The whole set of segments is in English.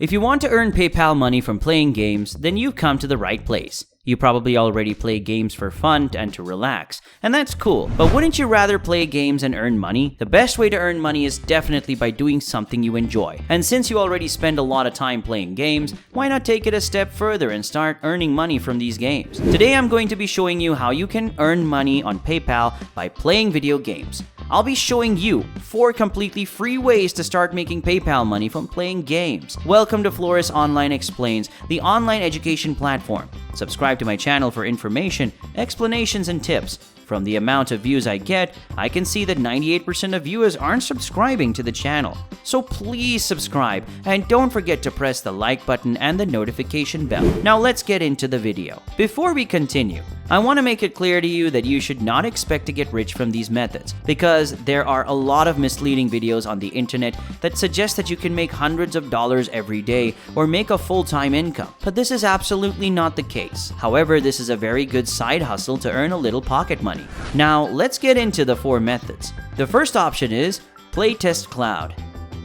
If you want to earn PayPal money from playing games, then you've come to the right place. You probably already play games for fun and to relax, and that's cool. But wouldn't you rather play games and earn money? The best way to earn money is definitely by doing something you enjoy. And since you already spend a lot of time playing games, why not take it a step further and start earning money from these games? Today I'm going to be showing you how you can earn money on PayPal by playing video games. I'll be showing you 4 completely free ways to start making PayPal money from playing games. Welcome to Flores Online Explains, the online education platform. Subscribe to my channel for information, explanations, and tips. From the amount of views I get, I can see that 98% of viewers aren't subscribing to the channel. So please subscribe, and don't forget to press the like button and the notification bell. Now let's get into the video. Before we continue, I want to make it clear to you that you should not expect to get rich from these methods, because there are a lot of misleading videos on the internet that suggest that you can make hundreds of dollars every day or make a full-time income. But this is absolutely not the case. However, this is a very good side hustle to earn a little pocket money. Now, let's get into the 4 methods. The first option is Playtest Cloud.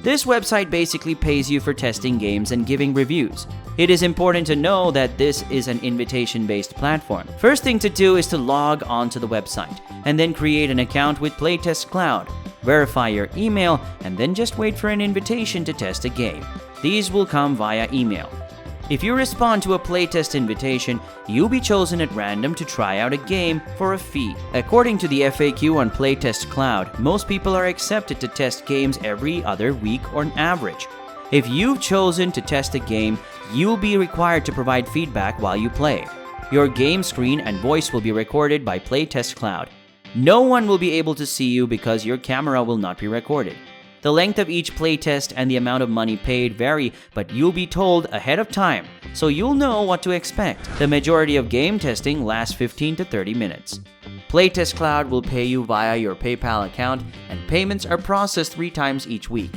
This website basically pays you for testing games and giving reviews. It is important to know that this is an invitation-based platform. First thing to do is to log on to the website and then create an account with Playtest Cloud. Verify your email and then just wait for an invitation to test a game. These will come via email. If you respond to a playtest invitation, you'll be chosen at random to try out a game for a fee. According to the FAQ on Playtest Cloud, most people are accepted to test games every other week on average. If you've chosen to test a game, you'll be required to provide feedback while you play. Your game screen and voice will be recorded by Playtest Cloud. No one will be able to see you because your camera will not be recorded. The length of each playtest and the amount of money paid vary, but you'll be told ahead of time, so you'll know what to expect. The majority of game testing lasts 15 to 30 minutes. Playtest Cloud will pay you via your PayPal account, and payments are processed 3 times each week.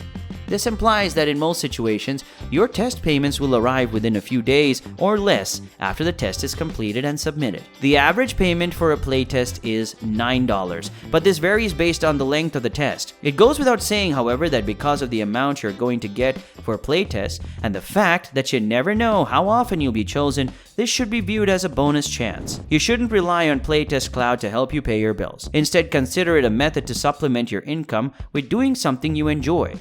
This implies that in most situations, your test payments will arrive within a few days or less after the test is completed and submitted. The average payment for a playtest is $9, but this varies based on the length of the test. It goes without saying, however, that because of the amount you're going to get for a playtest and the fact that you never know how often you'll be chosen, this should be viewed as a bonus chance. You shouldn't rely on Playtest Cloud to help you pay your bills. Instead, consider it a method to supplement your income with doing something you enjoy.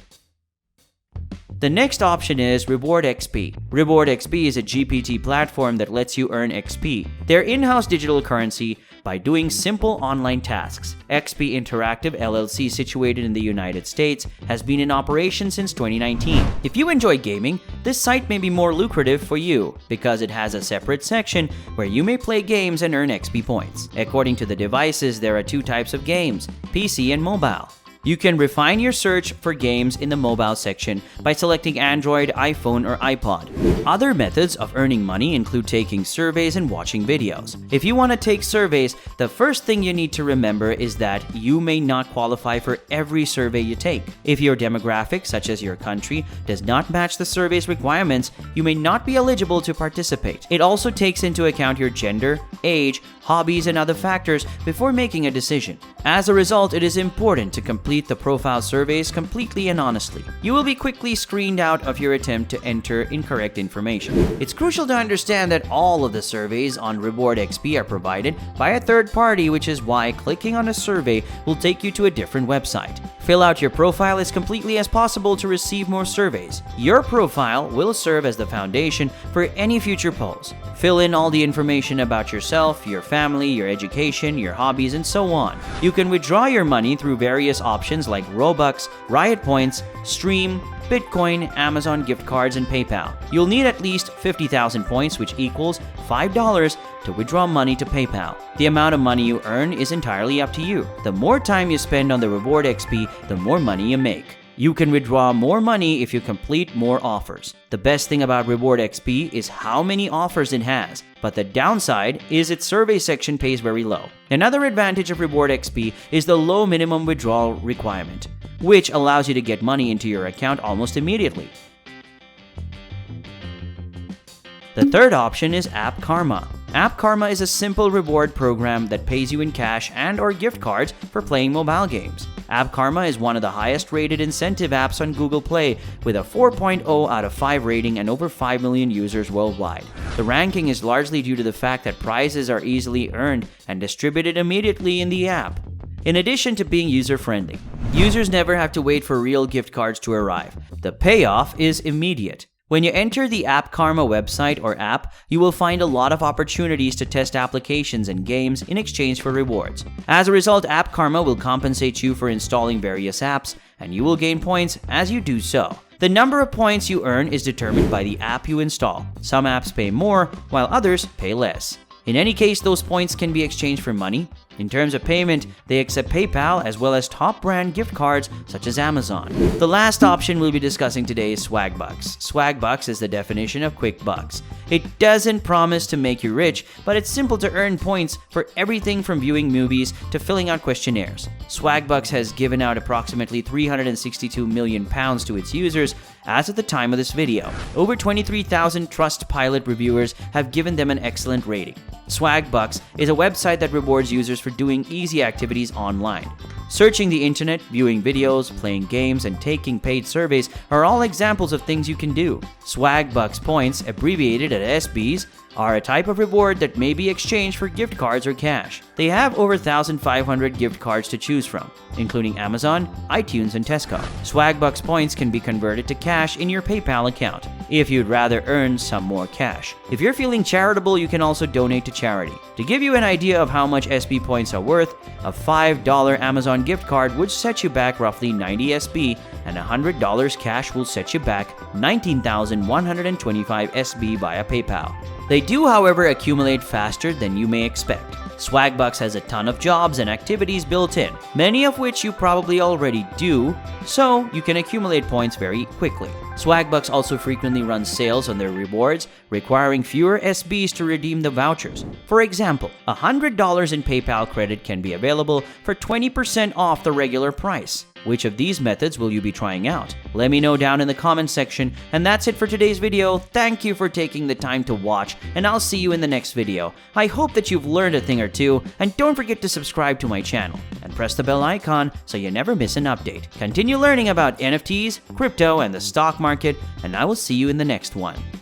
The next option is RewardXP. RewardXP is a GPT platform that lets you earn XP, their in-house digital currency, by doing simple online tasks. XP Interactive LLC, situated in the United States, has been in operation since 2019. If you enjoy gaming, this site may be more lucrative for you because it has a separate section where you may play games and earn XP points. According to the devices, there are 2 types of games, PC and mobile. You can refine your search for games in the mobile section by selecting Android, iPhone, or iPod. Other methods of earning money include taking surveys and watching videos. If you want to take surveys, the first thing you need to remember is that you may not qualify for every survey you take. If your demographic, such as your country, does not match the survey's requirements, you may not be eligible to participate. It also takes into account your gender, age, hobbies, and other factors before making a decision. As a result, it is important to complete the profile surveys completely and honestly. You will be quickly screened out of your attempt to enter incorrect information. It's crucial to understand that all of the surveys on RewardXP are provided by a third party, which is why clicking on a survey will take you to a different website. Fill out your profile as completely as possible to receive more surveys. Your profile will serve as the foundation for any future polls. Fill in all the information about yourself, your family, your education, your hobbies, and so on. You can withdraw your money through various options like Robux, Riot Points, Stream, Bitcoin, Amazon gift cards, and PayPal. You'll need at least 50,000 points, which equals $5 to withdraw money to PayPal. The amount of money you earn is entirely up to you. The more time you spend on the RewardXP, the more money you make. You can withdraw more money if you complete more offers. The best thing about RewardXP is how many offers it has, but the downside is its survey section pays very low. Another advantage of RewardXP is the low minimum withdrawal requirement, which allows you to get money into your account almost immediately. The third option is App Karma. App Karma is a simple reward program that pays you in cash and/or gift cards for playing mobile games. App Karma is one of the highest rated incentive apps on Google Play, with a 4.0 out of 5 rating and over 5 million users worldwide. The ranking is largely due to the fact that prizes are easily earned and distributed immediately in the app. In addition to being user-friendly, users never have to wait for real gift cards to arrive. The payoff is immediate. When you enter the App Karma website or app, you will find a lot of opportunities to test applications and games in exchange for rewards. As a result, App Karma will compensate you for installing various apps, and you will gain points as you do so. The number of points you earn is determined by the app you install. Some apps pay more, while others pay less. In any case, those points can be exchanged for money. In terms of payment, they accept PayPal as well as top brand gift cards such as Amazon. The last option we'll be discussing today is Swagbucks. Swagbucks is the definition of quick bucks. It doesn't promise to make you rich, but it's simple to earn points for everything from viewing movies to filling out questionnaires. Swagbucks has given out approximately £362 million to its users as of the time of this video. Over 23,000 Trustpilot reviewers have given them an excellent rating. Swagbucks is a website that rewards users for doing easy activities online. Searching the internet, viewing videos, playing games, and taking paid surveys are all examples of things you can do. Swagbucks points, abbreviated as SBs, are a type of reward that may be exchanged for gift cards or cash. They have over 1,500 gift cards to choose from, including Amazon, iTunes, and Tesco. Swagbucks points can be converted to cash in your PayPal account, if you'd rather earn some more cash. If you're feeling charitable, you can also donate to charity. To give you an idea of how much SB points are worth, a $5 Amazon gift card would set you back roughly 90 SB, and $100 cash will set you back 19,125 SB via PayPal. They do, however, accumulate faster than you may expect. Swagbucks has a ton of jobs and activities built in, many of which you probably already do, so you can accumulate points very quickly. Swagbucks also frequently runs sales on their rewards, requiring fewer SBs to redeem the vouchers. For example, $100 in PayPal credit can be available for 20% off the regular price. Which of these methods will you be trying out? Let me know down in the comments section. And that's it for today's video. Thank you for taking the time to watch, and I'll see you in the next video. I hope that you've learned a thing or two, and don't forget to subscribe to my channel and press the bell icon so you never miss an update. Continue learning about NFTs, crypto, and the stock market, and I will see you in the next one.